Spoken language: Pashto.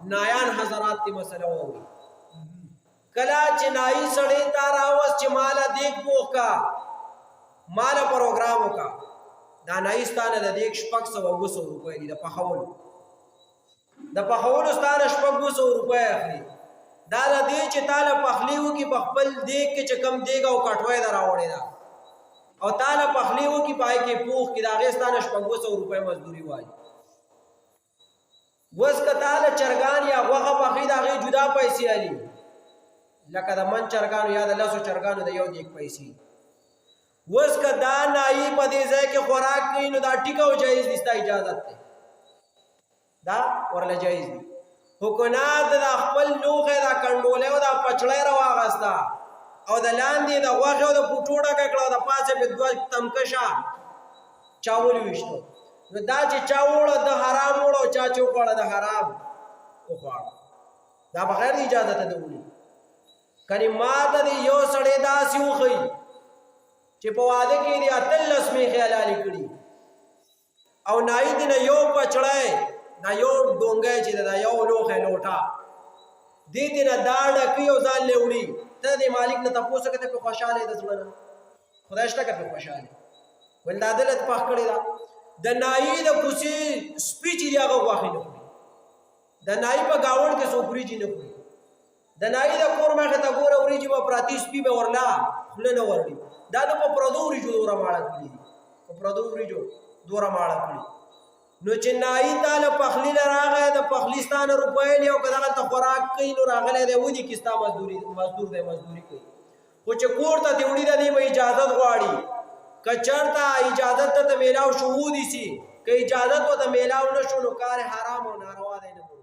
نایان حضرات تی مسئلہ ہوگی کلا چنائی سڑی تارا وس چی مالا دیکھ پوخ کا مالا پروگرامو کا دا نایستانا دا دیکھ شپک سو وگسو روپے دی دا پخولو ستانا شپک گسو روپے اخلی دا دا دی چی تالا پخلیو کی پخپل دیکھ کے چکم دیگا و کٹوئے دا راوڑے دا او تالا پخلیو کی پائے کے پوخ کی دا غیستانا شپک گسو روپے مزدوری وائی وز کا تالا چرگان یا وغا پخی دا غی جدا پیسی علی لکه دا من چرگانو یا دا لسو چرگانو دا یو دیکھ پیسی وز کا دا نائی پا دیزے کے خوراک کئی نو دا ٹکاو جائز دیستا اجازت تے دا ورلا جائز دی حکنات دا خپل نوخه دا کنڈولے و دا پچڑے روا غستا او دا لاندی دا واقع و دا پوٹوڑا ککڑا دا پاسے پہ دو تمکشا چاولی وشتو دا چی چاوڑا دا حرام وڑا و چاچو پڑا دا حرام اخوار دا بغیر دی اجازت دولی کنی ماتا دی یو سڑے دا سیو خی چی پوادے کی دی اتل اسمی خیالالی کڑی او نائی دی نا یو پچڑے نا یو ڈونگے چی دا یو لوخے لوٹا دی نا داڑا کیو زال لے اڑی تا دی مالک نا تپو سکتے پہ خوشالے دا زمانا خدایشتا کا پہ خوشالے ولدا دلت پاک کڑی دا دا نائی دا کسی سپی چی دی آگا واقعی نکوی دا نائی پا گاون کے سوپری جی نکوی دا نائی دا کورما خطا گورا وری جی با پراتی سپی بے ورلا خلن ورلی دا دا پا پردو وری جو دورا مالا کلی پا پردو وری جو دورا مالا کلی نو چی نائی تالا پخلی لراغا دا پخلیستان روپائے لیو کدا غلطا خوراک کئی نو راغلے دے وہ دی کستا مزدور دے مزدوری کئی خوچ کورتا دیوڑی دا دی با اجازت غواری کچرتا اجازت تا میلاو شہودی سی کہ اجازت و تا میلاو نشو نو کار حرام و ناروا دے نمو